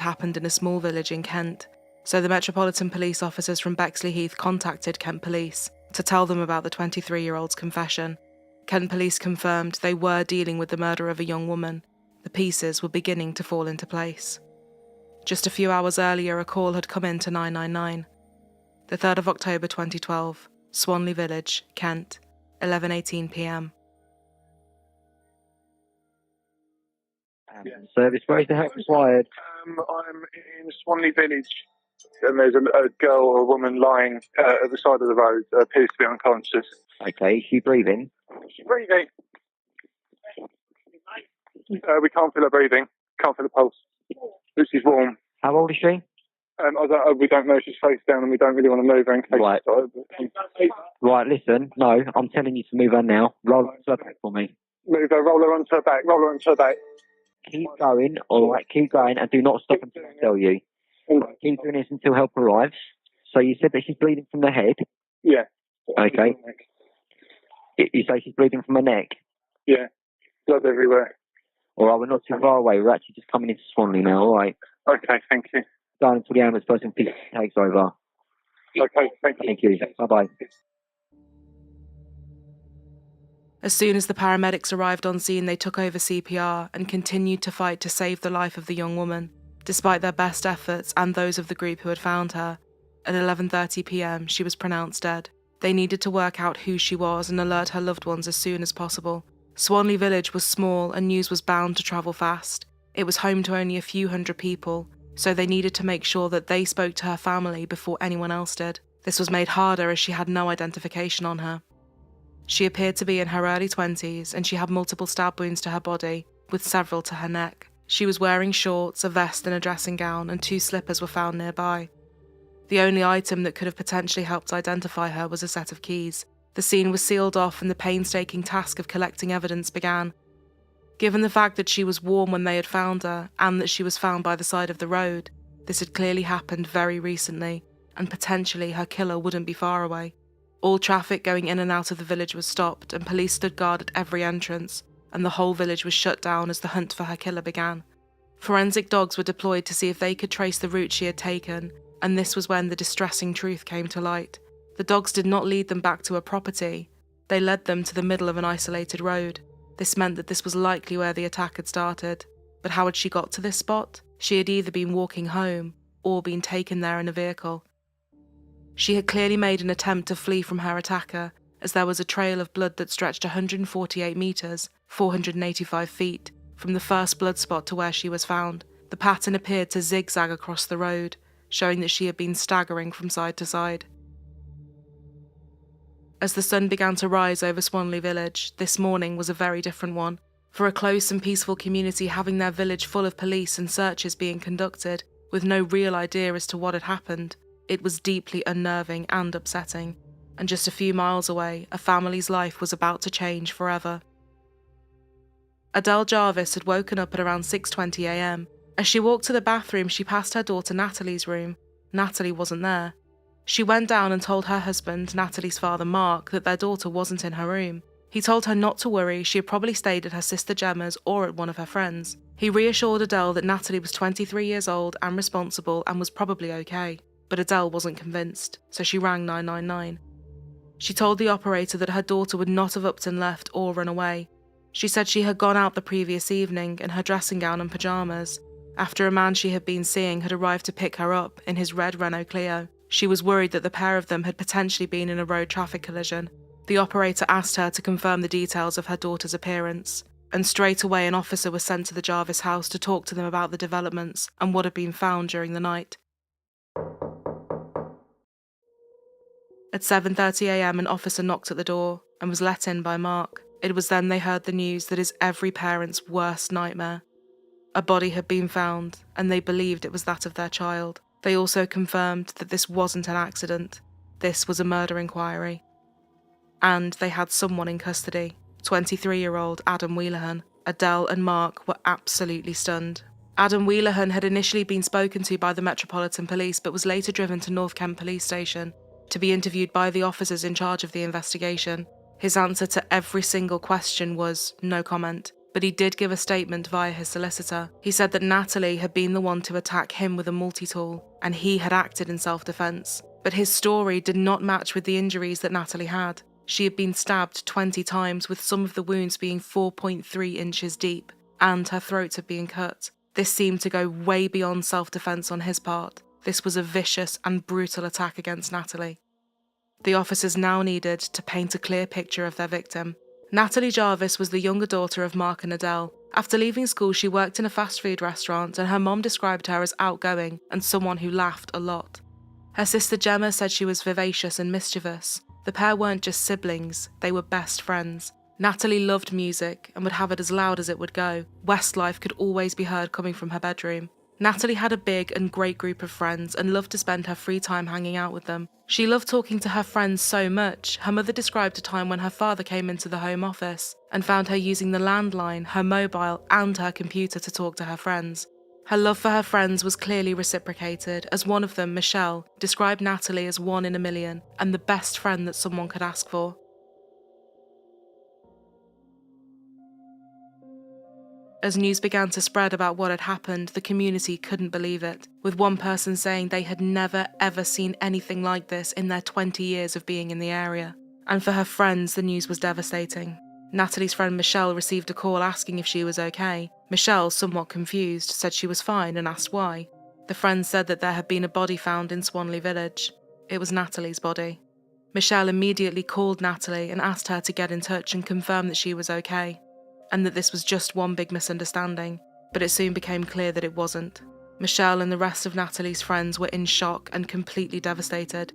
happened in a small village in Kent, so the Metropolitan Police officers from Bexley Heath contacted Kent Police to tell them about the 23-year-old's confession. Kent Police confirmed they were dealing with the murder of a young woman. The pieces were beginning to fall into place. Just a few hours earlier, a call had come in to 999. The 3rd of October 2012, Swanley Village, Kent, 11:18 p.m. Service, where is the help required? I'm in Swanley Village, and there's a girl or a woman lying at the side of the road, appears to be unconscious. Okay, is she breathing? She's breathing. We can't feel her breathing, can't feel the pulse. But she's warm. How old is she? We don't know if she's face down, and we don't really want to move her in case. Right. Right, listen, no, I'm telling you to move her now. Roll her onto her back for me. Move her, roll her onto her back, roll her onto her back. Keep going, alright, keep going, and do not stop until I tell you. Keep doing this until help arrives. So you said that she's bleeding from the head? Yeah. Okay. You say she's bleeding from her neck? Yeah. Blood everywhere. Alright, we're not too far away. We're actually just coming into Swanley now, alright? Okay, thank you. Down until the ambulance person takes over. Okay, thank you. Thank you. Bye-bye. As soon as the paramedics arrived on scene, they took over CPR and continued to fight to save the life of the young woman, despite their best efforts and those of the group who had found her. At 11:30 p.m, she was pronounced dead. They needed to work out who she was and alert her loved ones as soon as possible. Swanley Village was small and news was bound to travel fast. It was home to only a few hundred people, so they needed to make sure that they spoke to her family before anyone else did. This was made harder as she had no identification on her. She appeared to be in her early 20s and she had multiple stab wounds to her body, with several to her neck. She was wearing shorts, a vest and a dressing gown, and 2 slippers were found nearby. The only item that could have potentially helped identify her was a set of keys. The scene was sealed off and the painstaking task of collecting evidence began. Given the fact that she was warm when they had found her, and that she was found by the side of the road, this had clearly happened very recently, and potentially her killer wouldn't be far away. All traffic going in and out of the village was stopped, and police stood guard at every entrance, and the whole village was shut down as the hunt for her killer began. Forensic dogs were deployed to see if they could trace the route she had taken, and this was when the distressing truth came to light. The dogs did not lead them back to a property, they led them to the middle of an isolated road. This meant that this was likely where the attack had started, but how had she got to this spot? She had either been walking home, or been taken there in a vehicle. She had clearly made an attempt to flee from her attacker, as there was a trail of blood that stretched 148 metres, 485 feet, from the first blood spot to where she was found. The pattern appeared to zigzag across the road, showing that she had been staggering from side to side. As the sun began to rise over Swanley Village, this morning was a very different one. For a close and peaceful community having their village full of police and searches being conducted, with no real idea as to what had happened, it was deeply unnerving and upsetting, and just a few miles away, a family's life was about to change forever. Adele Jarvis had woken up at around 6:20 a.m. As she walked to the bathroom, she passed her daughter Natalie's room. Natalie wasn't there. She went down and told her husband, Natalie's father Mark, that their daughter wasn't in her room. He told her not to worry, she had probably stayed at her sister Gemma's or at one of her friends. He reassured Adele that Natalie was 23 years old and responsible and was probably okay. But Adele wasn't convinced, so she rang 999. She told the operator that her daughter would not have upped and left or run away. She said she had gone out the previous evening in her dressing gown and pyjamas, after a man she had been seeing had arrived to pick her up in his red Renault Clio. She was worried that the pair of them had potentially been in a road traffic collision. The operator asked her to confirm the details of her daughter's appearance, and straight away an officer was sent to the Jarvis house to talk to them about the developments and what had been found during the night. At 7:30 a.m, an officer knocked at the door and was let in by Mark. It was then they heard the news that is every parent's worst nightmare. A body had been found, and they believed it was that of their child. They also confirmed that this wasn't an accident. This was a murder inquiry. And they had someone in custody, 23-year-old Adam Wheelahan. Adele and Mark were absolutely stunned. Adam Wheelahan had initially been spoken to by the Metropolitan Police but was later driven to North Kent Police Station to be interviewed by the officers in charge of the investigation. His answer to every single question was no comment. but he did give a statement via his solicitor. He said that Natalie had been the one to attack him with a multi-tool, and he had acted in self-defense. But his story did not match with the injuries that Natalie had. She had been stabbed 20 times, with some of the wounds being 4.3 inches deep, and her throat had been cut. This seemed to go way beyond self-defense on his part. This was a vicious and brutal attack against Natalie. The officers now needed to paint a clear picture of their victim. Natalie Jarvis was the younger daughter of Mark and Adele. After leaving school, she worked in a fast food restaurant, and her mom described her as outgoing and someone who laughed a lot. Her sister Gemma said she was vivacious and mischievous. The pair weren't just siblings, they were best friends. Natalie loved music and would have it as loud as it would go. Westlife could always be heard coming from her bedroom. Natalie had a big and great group of friends and loved to spend her free time hanging out with them. She loved talking to her friends so much. Her mother described a time when her father came into the home office and found her using the landline, her mobile, and her computer to talk to her friends. Her love for her friends was clearly reciprocated, as one of them, Michelle, described Natalie as 1 in a million and the best friend that someone could ask for. As news began to spread about what had happened, the community couldn't believe it, with one person saying they had never ever seen anything like this in their 20 years of being in the area. And for her friends, the news was devastating. Natalie's friend Michelle received a call asking if she was okay. Michelle, somewhat confused, said she was fine and asked why. The friend said that there had been a body found in Swanley Village. It was Natalie's body. Michelle immediately called Natalie and asked her to get in touch and confirm that she was okay, and that this was just one big misunderstanding, but it soon became clear that it wasn't. Michelle and the rest of Natalie's friends were in shock and completely devastated.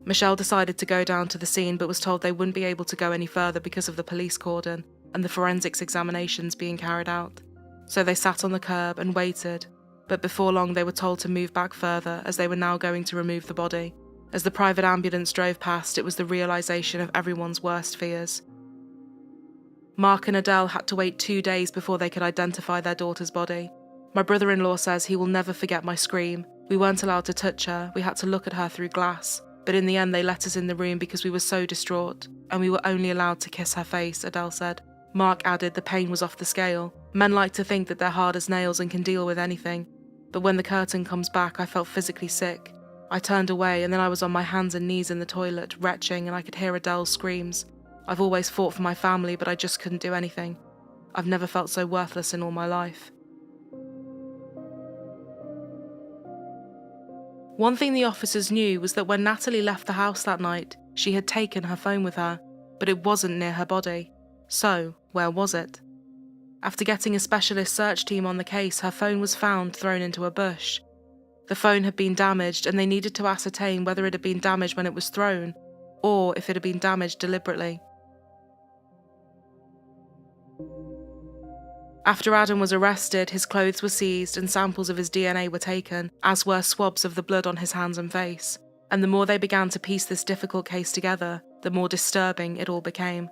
Michelle decided to go down to the scene but was told they wouldn't be able to go any further because of the police cordon and the forensics examinations being carried out. So they sat on the curb and waited, but before long they were told to move back further as they were now going to remove the body. As the private ambulance drove past, it was the realisation of everyone's worst fears. Mark and Adele had to wait 2 days before they could identify their daughter's body. My brother-in-law says he will never forget my scream. We weren't allowed to touch her, we had to look at her through glass. But in the end they let us in the room because we were so distraught, and we were only allowed to kiss her face, Adele said. Mark added the pain was off the scale. Men like to think that they're hard as nails and can deal with anything. But when the curtain comes back, I felt physically sick. I turned away and then I was on my hands and knees in the toilet, retching, and I could hear Adele's screams. I've always fought for my family, but I just couldn't do anything. I've never felt so worthless in all my life. One thing the officers knew was that when Natalie left the house that night, she had taken her phone with her, but it wasn't near her body. So, where was it? After getting a specialist search team on the case, her phone was found thrown into a bush. The phone had been damaged, and they needed to ascertain whether it had been damaged when it was thrown, or if it had been damaged deliberately. After Adam was arrested, his clothes were seized and samples of his DNA were taken, as were swabs of the blood on his hands and face. And the more they began to piece this difficult case together, the more disturbing it all became.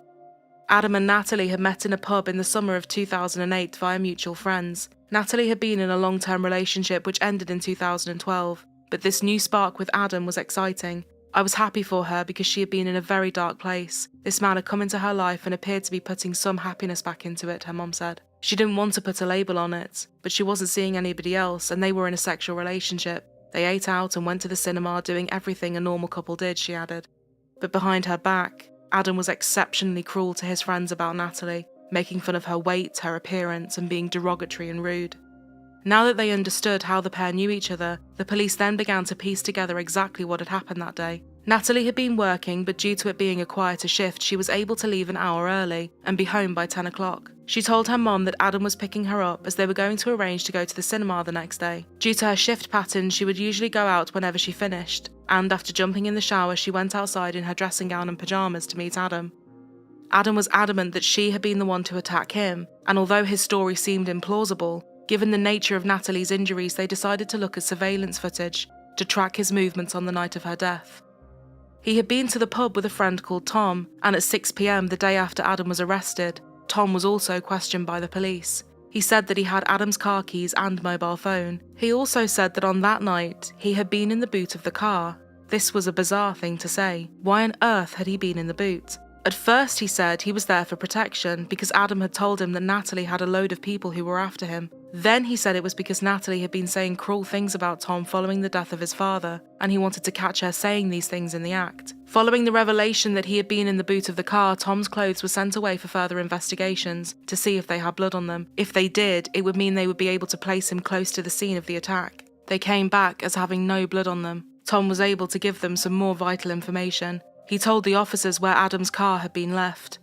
Adam and Natalie had met in a pub in the summer of 2008 via mutual friends. Natalie had been in a long-term relationship which ended in 2012, but this new spark with Adam was exciting. I was happy for her because she had been in a very dark place. This man had come into her life and appeared to be putting some happiness back into it, her mom said. She didn't want to put a label on it, but she wasn't seeing anybody else and they were in a sexual relationship. They ate out and went to the cinema, doing everything a normal couple did, she added. But behind her back, Adam was exceptionally cruel to his friends about Natalie, making fun of her weight, her appearance, and being derogatory and rude. Now that they understood how the pair knew each other, the police then began to piece together exactly what had happened that day. Natalie had been working, but due to it being a quieter shift, she was able to leave an hour early and be home by 10 o'clock. She told her mom that Adam was picking her up as they were going to arrange to go to the cinema the next day. Due to her shift pattern, she would usually go out whenever she finished, and after jumping in the shower, she went outside in her dressing gown and pyjamas to meet Adam. Adam was adamant that she had been the one to attack him, and although his story seemed implausible, given the nature of Natalie's injuries, they decided to look at surveillance footage to track his movements on the night of her death. He had been to the pub with a friend called Tom, and at 6 p.m. the day after Adam was arrested, Tom was also questioned by the police. He said that he had Adam's car keys and mobile phone. He also said that on that night, he had been in the boot of the car. This was a bizarre thing to say. Why on earth had he been in the boot? At first, he said he was there for protection because Adam had told him that Natalie had a load of people who were after him. Then he said it was because Natalie had been saying cruel things about Tom following the death of his father, and he wanted to catch her saying these things in the act. Following the revelation that he had been in the boot of the car, Tom's clothes were sent away for further investigations to see if they had blood on them. If they did, it would mean they would be able to place him close to the scene of the attack. They came back as having no blood on them. Tom was able to give them some more vital information. He told the officers where Adam's car had been left,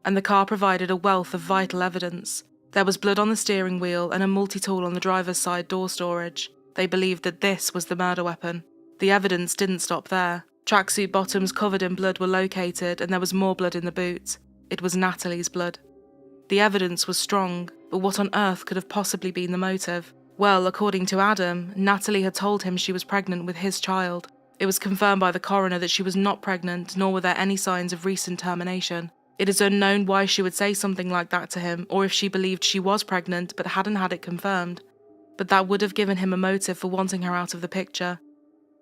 and the car provided a wealth of vital evidence. There was blood on the steering wheel and a multi-tool on the driver's side door storage. They believed that this was the murder weapon. The evidence didn't stop there. Tracksuit bottoms covered in blood were located, and there was more blood in the boot. It was Natalie's blood. The evidence was strong, but what on earth could have possibly been the motive? Well, according to Adam, Natalie had told him she was pregnant with his child. It was confirmed by the coroner that she was not pregnant, nor were there any signs of recent termination. It is unknown why she would say something like that to him, or if she believed she was pregnant but hadn't had it confirmed. But that would have given him a motive for wanting her out of the picture.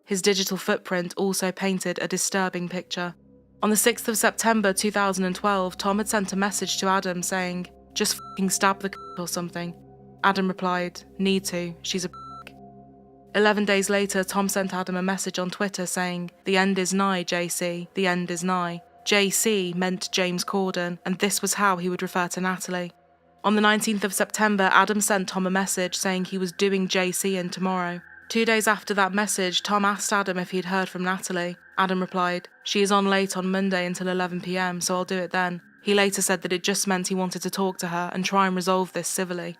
His digital footprint also painted a disturbing picture. On the 6th of September 2012, Tom had sent a message to Adam saying, "Just f***ing stab the c*** or something." Adam replied, "Need to, she's a p***." 11 days later, Tom sent Adam a message on Twitter saying, "The end is nigh, JC, the end is nigh." JC meant James Corden, and this was how he would refer to Natalie. On the 19th of September, Adam sent Tom a message saying he was doing JC in tomorrow. 2 days after that message, Tom asked Adam if he'd heard from Natalie. Adam replied, "She is on late on Monday until 11 p.m, so I'll do it then." He later said that it just meant he wanted to talk to her and try and resolve this civilly.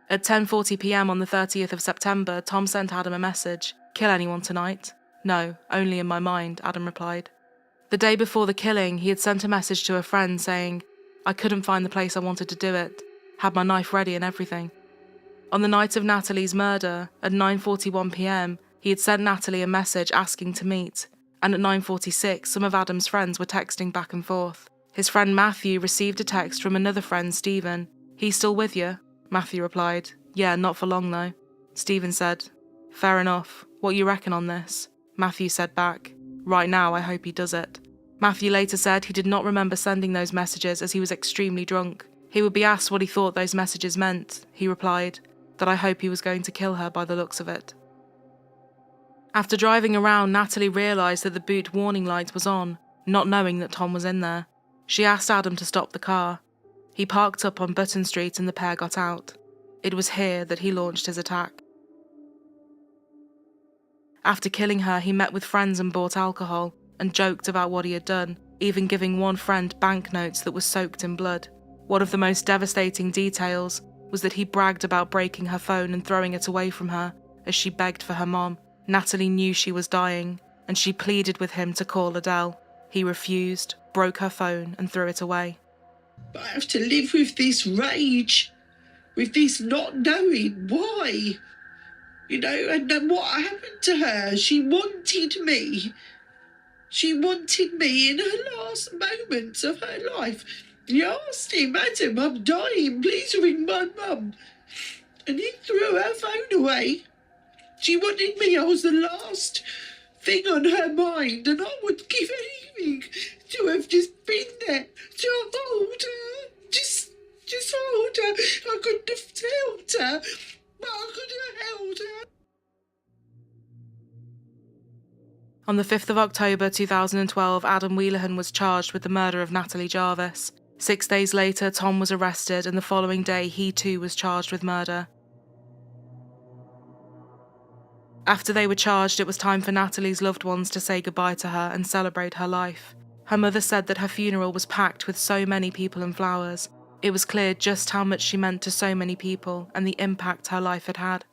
At 10:40 p.m. on the 30th of September, Tom sent Adam a message. "Kill anyone tonight?" "No, only in my mind," Adam replied. The day before the killing, he had sent a message to a friend saying, "I couldn't find the place I wanted to do it. Had my knife ready and everything." On the night of Natalie's murder, at 9:41 p.m, he had sent Natalie a message asking to meet, and at 9:46, some of Adam's friends were texting back and forth. His friend Matthew received a text from another friend, Stephen. "He's still with you?" Matthew replied, "Yeah, not for long though." Stephen said, "Fair enough. What you reckon on this?" Matthew said back, "Right now, I hope he does it." Matthew later said he did not remember sending those messages as he was extremely drunk. He would be asked what he thought those messages meant. He replied, that I hope he was going to kill her by the looks of it. After driving around, Natalie realised that the boot warning light was on, not knowing that Tom was in there. She asked Adam to stop the car. He parked up on Button Street and the pair got out. It was here that he launched his attack. After killing her, he met with friends and bought alcohol, and joked about what he had done, even giving one friend banknotes that were soaked in blood. One of the most devastating details was that he bragged about breaking her phone and throwing it away from her as she begged for her mom. Natalie knew she was dying, and she pleaded with him to call Adele. He refused, broke her phone and threw it away. But I have to live with this rage, with this not knowing why. You know, and then what happened to her? She wanted me. She wanted me in her last moments of her life. He asked him, "Adam, I'm dying, please ring my mum." And he threw her phone away. She wanted me, I was the last thing on her mind, and I would give anything to have just been there, to hold her, just hold her. I couldn't have held her, but I could have held her. On the 5th of October 2012, Adam Wheelahan was charged with the murder of Natalie Jarvis. 6 days later, Tom was arrested, and the following day he too was charged with murder. After they were charged, it was time for Natalie's loved ones to say goodbye to her and celebrate her life. Her mother said that her funeral was packed with so many people and flowers. It was clear just how much she meant to so many people and the impact her life had had.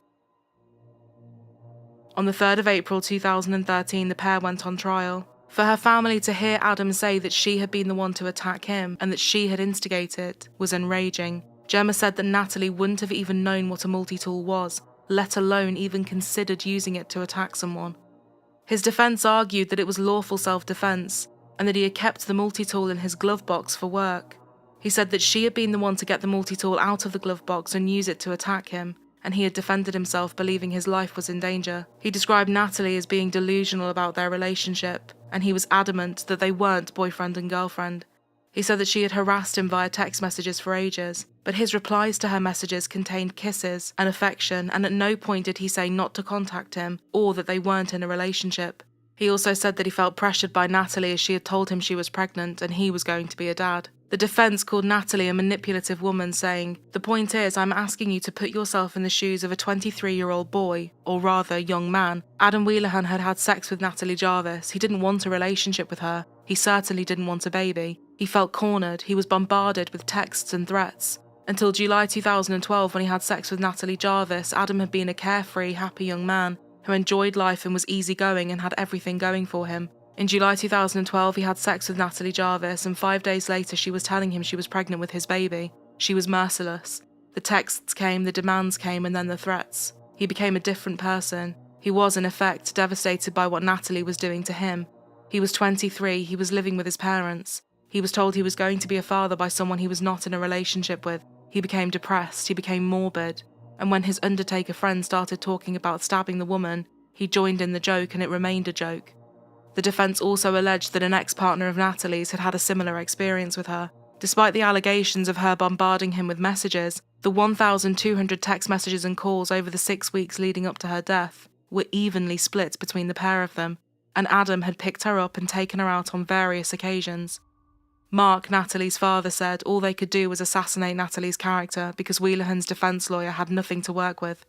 On the 3rd of April 2013, the pair went on trial. For her family to hear Adam say that she had been the one to attack him and that she had instigated was enraging. Gemma said that Natalie wouldn't have even known what a multi-tool was, let alone even considered using it to attack someone. His defence argued that it was lawful self-defence and that he had kept the multi-tool in his glove box for work. He said that she had been the one to get the multi-tool out of the glove box and use it to attack him, and he had defended himself believing his life was in danger. He described Natalie as being delusional about their relationship and he was adamant that they weren't boyfriend and girlfriend. He said that she had harassed him via text messages for ages, but his replies to her messages contained kisses and affection, and at no point did he say not to contact him or that they weren't in a relationship. He also said that he felt pressured by Natalie as she had told him she was pregnant and he was going to be a dad. The defense called Natalie a manipulative woman, saying, "The point is, I'm asking you to put yourself in the shoes of a 23-year-old boy, or rather, young man. Adam Wheelahan had had sex with Natalie Jarvis. He didn't want a relationship with her. He certainly didn't want a baby. He felt cornered. He was bombarded with texts and threats. Until July 2012, when he had sex with Natalie Jarvis, Adam had been a carefree, happy young man who enjoyed life and was easygoing and had everything going for him. In July 2012, he had sex with Natalie Jarvis, and 5 days later she was telling him she was pregnant with his baby. She was merciless. The texts came, the demands came, and then the threats. He became a different person. He was, in effect, devastated by what Natalie was doing to him. He was 23, he was living with his parents. He was told he was going to be a father by someone he was not in a relationship with. He became depressed, he became morbid. And when his undertaker friend started talking about stabbing the woman, he joined in the joke and it remained a joke. The defense also alleged that an ex-partner of Natalie's had had a similar experience with her. Despite the allegations of her bombarding him with messages, the 1,200 text messages and calls over the 6 weeks leading up to her death were evenly split between the pair of them, and Adam had picked her up and taken her out on various occasions. Mark, Natalie's father, said all they could do was assassinate Natalie's character because Wheelahan's defense lawyer had nothing to work with.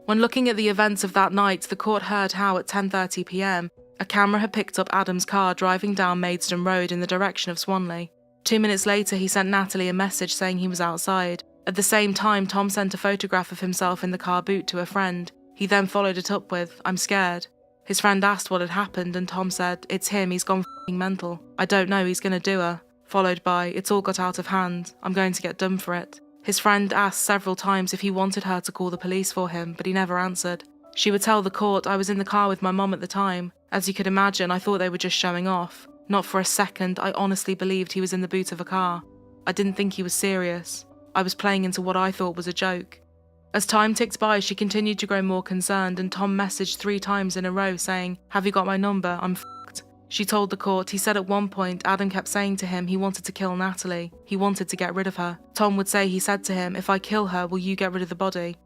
When looking at the events of that night, the court heard how at 10:30 p.m, a camera had picked up Adam's car driving down Maidstone Road in the direction of Swanley. 2 minutes later, he sent Natalie a message saying he was outside. At the same time, Tom sent a photograph of himself in the car boot to a friend. He then followed it up with, "I'm scared." His friend asked what had happened, and Tom said, "It's him, he's gone f***ing mental. I don't know, he's gonna do her." Followed by, "It's all got out of hand. I'm going to get done for it." His friend asked several times if he wanted her to call the police for him, but he never answered. She would tell the court, "I was in the car with my mum at the time. As you could imagine, I thought they were just showing off. Not for a second, I honestly believed he was in the boot of a car. I didn't think he was serious. I was playing into what I thought was a joke." As time ticked by, she continued to grow more concerned, and Tom messaged 3 times in a row saying, "Have you got my number? I'm f***ed." She told the court he said at one point Adam kept saying to him he wanted to kill Natalie. He wanted to get rid of her. Tom would say he said to him, "If I kill her, will you get rid of the body?"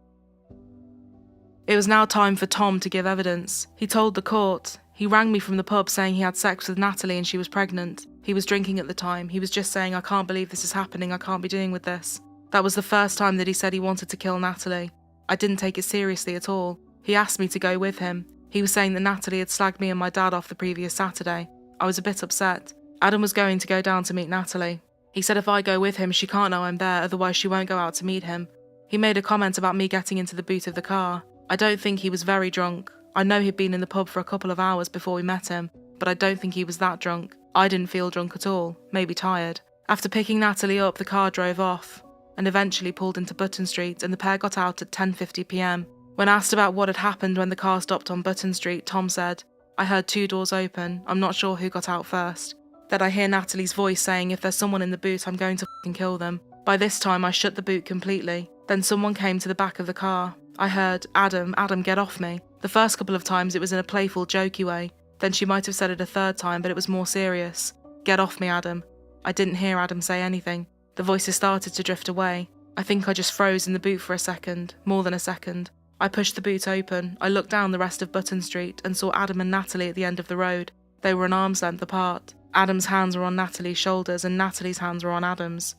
It was now time for Tom to give evidence. He told the court, "He rang me from the pub saying he had sex with Natalie and she was pregnant. He was drinking at the time. He was just saying, 'I can't believe this is happening. I can't be dealing with this.' That was the first time that he said he wanted to kill Natalie. I didn't take it seriously at all. He asked me to go with him. He was saying that Natalie had slagged me and my dad off the previous Saturday. I was a bit upset. Adam was going to go down to meet Natalie. He said if I go with him, she can't know I'm there, otherwise she won't go out to meet him. He made a comment about me getting into the boot of the car. I don't think he was very drunk. I know he'd been in the pub for a couple of hours before we met him, but I don't think he was that drunk. I didn't feel drunk at all, maybe tired." After picking Natalie up, the car drove off and eventually pulled into Button Street, and the pair got out at 10:50 p.m. When asked about what had happened when the car stopped on Button Street, Tom said, "I heard 2 doors open. I'm not sure who got out first. Then I hear Natalie's voice saying if there's someone in the boot, I'm going to f***ing kill them. By this time, I shut the boot completely. Then someone came to the back of the car. I heard, 'Adam, get off me.' The first couple of times it was in a playful, jokey way. Then she might have said it a 3rd time, but it was more serious. 'Get off me, Adam.' I didn't hear Adam say anything. The voices started to drift away. I think I just froze in the boot for a second, more than a second. I pushed the boot open. I looked down the rest of Button Street and saw Adam and Natalie at the end of the road. They were an arm's length apart. Adam's hands were on Natalie's shoulders and Natalie's hands were on Adam's.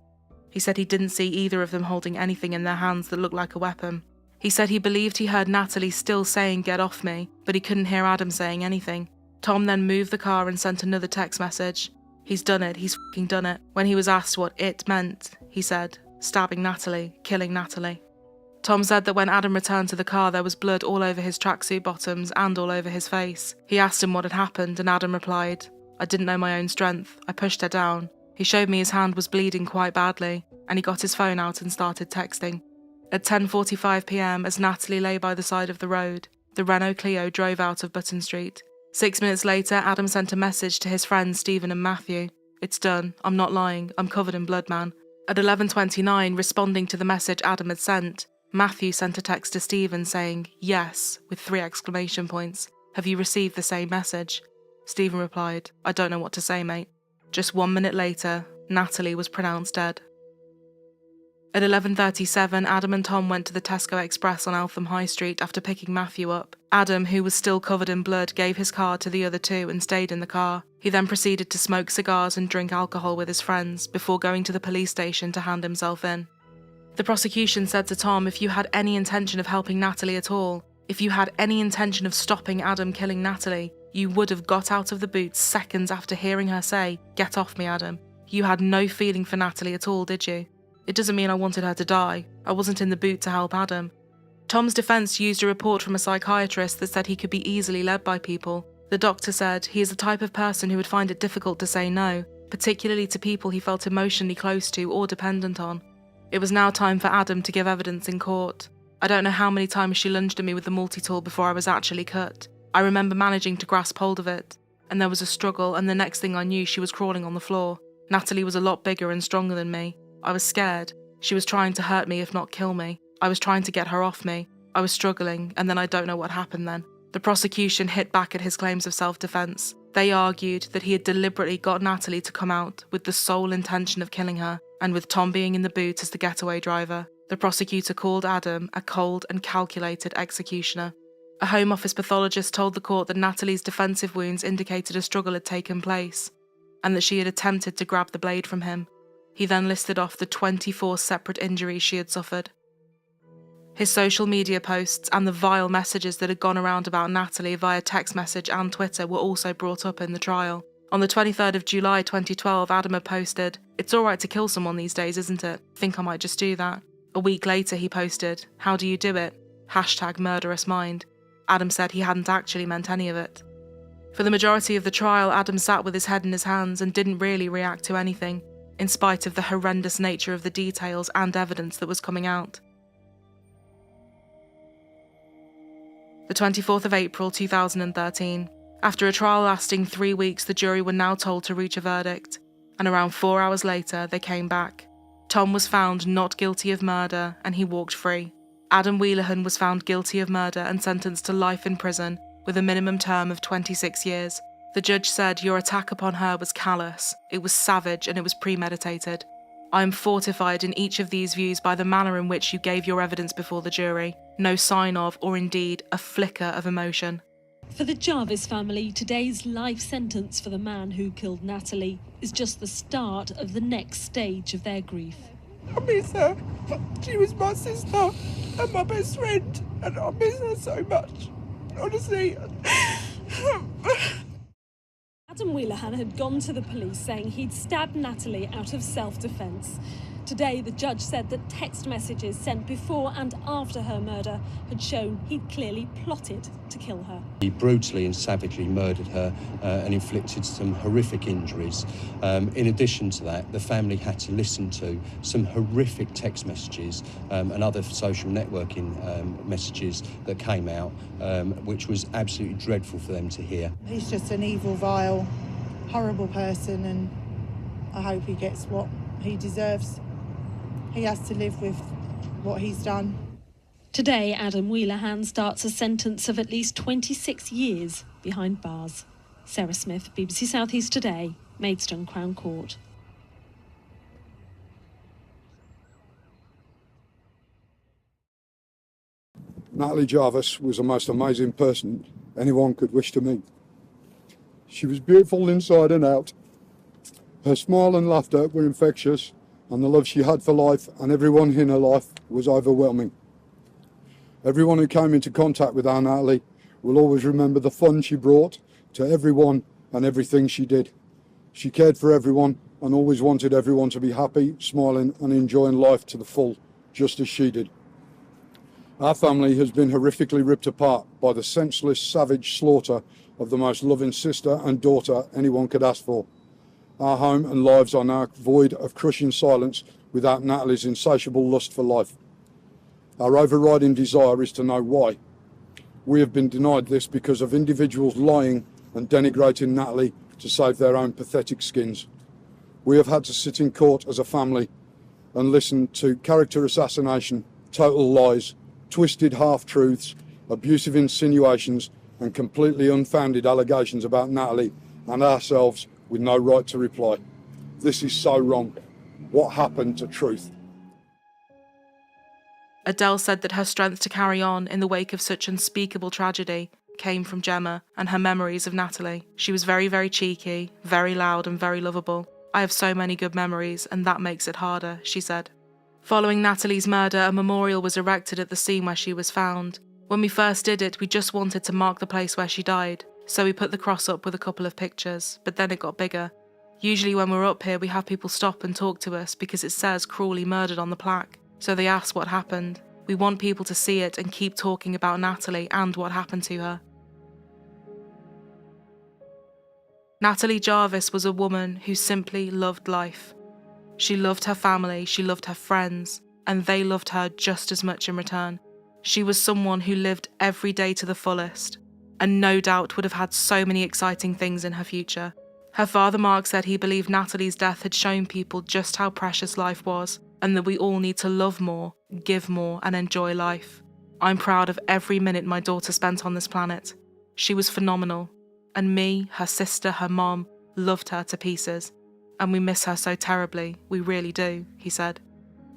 He said he didn't see either of them holding anything in their hands that looked like a weapon. He said he believed he heard Natalie still saying 'get off me', but he couldn't hear Adam saying anything. Tom then moved the car and sent another text message. He's done it, he's f***ing done it. When he was asked what it meant, he said, stabbing Natalie, killing Natalie. Tom said that when Adam returned to the car, there was blood all over his tracksuit bottoms and all over his face. He asked him what had happened, and Adam replied, "I didn't know my own strength. I pushed her down." He showed me his hand was bleeding quite badly, and he got his phone out and started texting. At 10:45 p.m, as Natalie lay by the side of the road, the Renault Clio drove out of Button Street. 6 minutes later, Adam sent a message to his friends Stephen and Matthew. "It's done. I'm not lying. I'm covered in blood, man." At 11:29, responding to the message Adam had sent, Matthew sent a text to Stephen saying, "Yes," with 3 exclamation points. Have you received the same message? Stephen replied, I don't know what to say, mate. Just 1 minute later, Natalie was pronounced dead. At 11:37, Adam and Tom went to the Tesco Express on Eltham High Street after picking Matthew up. Adam, who was still covered in blood, gave his card to the other two and stayed in the car. He then proceeded to smoke cigars and drink alcohol with his friends before going to the police station to hand himself in. The prosecution said to Tom, if you had any intention of helping Natalie at all, if you had any intention of stopping Adam killing Natalie, you would have got out of the boot seconds after hearing her say, "Get off me, Adam." You had no feeling for Natalie at all, did you? It doesn't mean I wanted her to die. I wasn't in the boot to help Adam. Tom's defence used a report from a psychiatrist that said he could be easily led by people. The doctor said he is the type of person who would find it difficult to say no, particularly to people he felt emotionally close to or dependent on. It was now time for Adam to give evidence in court. I don't know how many times she lunged at me with the multi-tool before I was actually cut. I remember managing to grasp hold of it, and there was a struggle, and the next thing I knew she was crawling on the floor. Natalie was a lot bigger and stronger than me. I was scared. She was trying to hurt me, if not kill me. I was trying to get her off me. I was struggling, and then I don't know what happened then. The prosecution hit back at his claims of self-defence. They argued that he had deliberately got Natalie to come out with the sole intention of killing her, and with Tom being in the boot as the getaway driver. The prosecutor called Adam a cold and calculated executioner. A Home Office pathologist told the court that Natalie's defensive wounds indicated a struggle had taken place, and that she had attempted to grab the blade from him. He then listed off the 24 separate injuries she had suffered. His social media posts and the vile messages that had gone around about Natalie via text message and Twitter were also brought up in the trial. On the 23rd of July 2012, Adam had posted, "It's alright to kill someone these days, isn't it? Think I might just do that." A week later he posted, "How do you do it? #murderousmind." Adam said he hadn't actually meant any of it. For the majority of the trial, Adam sat with his head in his hands and didn't really react to anything, in spite of the horrendous nature of the details and evidence that was coming out. The 24th of April 2013. After a trial lasting 3 weeks, the jury were now told to reach a verdict, and around 4 hours later, they came back. Tom was found not guilty of murder, and he walked free. Adam Wheelahan was found guilty of murder and sentenced to life in prison, with a minimum term of 26 years. The judge said your attack upon her was callous, it was savage, and it was premeditated. I am fortified in each of these views by the manner in which you gave your evidence before the jury. No sign of, or indeed, a flicker of emotion. For the Jarvis family, today's life sentence for the man who killed Natalie is just the start of the next stage of their grief. I miss her. She was my sister and my best friend, and I miss her so much. Honestly. Adam Wheelahan had gone to the police saying he'd stabbed Natalie out of self-defence. Today, the judge said that text messages sent before and after her murder had shown he'd clearly plotted to kill her. He brutally and savagely murdered her and inflicted some horrific injuries. In addition to that, the family had to listen to some horrific text messages and other social networking messages that came out, which was absolutely dreadful for them to hear. He's just an evil, vile, horrible person, and I hope he gets what he deserves. He has to live with what he's done. Today, Adam Wheelahan starts a sentence of at least 26 years behind bars. Sarah Smith, BBC South East Today, Maidstone Crown Court. Natalie Jarvis was the most amazing person anyone could wish to meet. She was beautiful inside and out. Her smile and laughter were infectious, and the love she had for life and everyone in her life was overwhelming. Everyone who came into contact with our Natalie will always remember the fun she brought to everyone and everything she did. She cared for everyone and always wanted everyone to be happy, smiling and enjoying life to the full, just as she did. Our family has been horrifically ripped apart by the senseless, savage slaughter of the most loving sister and daughter anyone could ask for. Our home and lives are now void of crushing silence without Natalie's insatiable lust for life. Our overriding desire is to know why. We have been denied this because of individuals lying and denigrating Natalie to save their own pathetic skins. We have had to sit in court as a family and listen to character assassination, total lies, twisted half-truths, abusive insinuations and completely unfounded allegations about Natalie and ourselves with no right to reply. This is so wrong. What happened to truth? Adele said that her strength to carry on in the wake of such unspeakable tragedy came from Gemma and her memories of Natalie. She was very, very cheeky, very loud and very lovable. I have so many good memories and that makes it harder, she said. Following Natalie's murder, a memorial was erected at the scene where she was found. When we first did it, we just wanted to mark the place where she died, so we put the cross up with a couple of pictures, but then it got bigger. Usually when we're up here, we have people stop and talk to us because it says cruelly murdered on the plaque, so they ask what happened. We want people to see it and keep talking about Natalie and what happened to her. Natalie Jarvis was a woman who simply loved life. She loved her family, she loved her friends, and they loved her just as much in return. She was someone who lived every day to the fullest, and no doubt would have had so many exciting things in her future. Her father Mark said he believed Natalie's death had shown people just how precious life was, and that we all need to love more, give more, and enjoy life. I'm proud of every minute my daughter spent on this planet. She was phenomenal, and me, her sister, her mom, loved her to pieces. And we miss her so terribly, we really do, he said.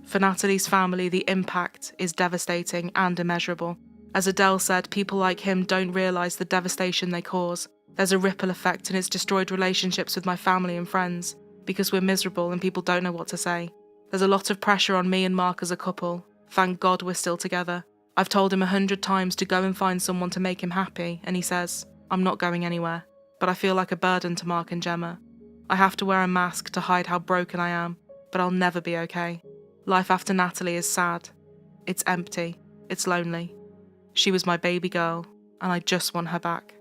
For Natalie's family, the impact is devastating and immeasurable. As Adele said, people like him don't realise the devastation they cause. There's a ripple effect and it's destroyed relationships with my family and friends, because we're miserable and people don't know what to say. There's a lot of pressure on me and Mark as a couple. Thank God we're still together. I've told him 100 times to go and find someone to make him happy, and he says, I'm not going anywhere. But I feel like a burden to Mark and Gemma. I have to wear a mask to hide how broken I am, but I'll never be okay. Life after Natalie is sad. It's empty. It's lonely. She was my baby girl, and I just want her back.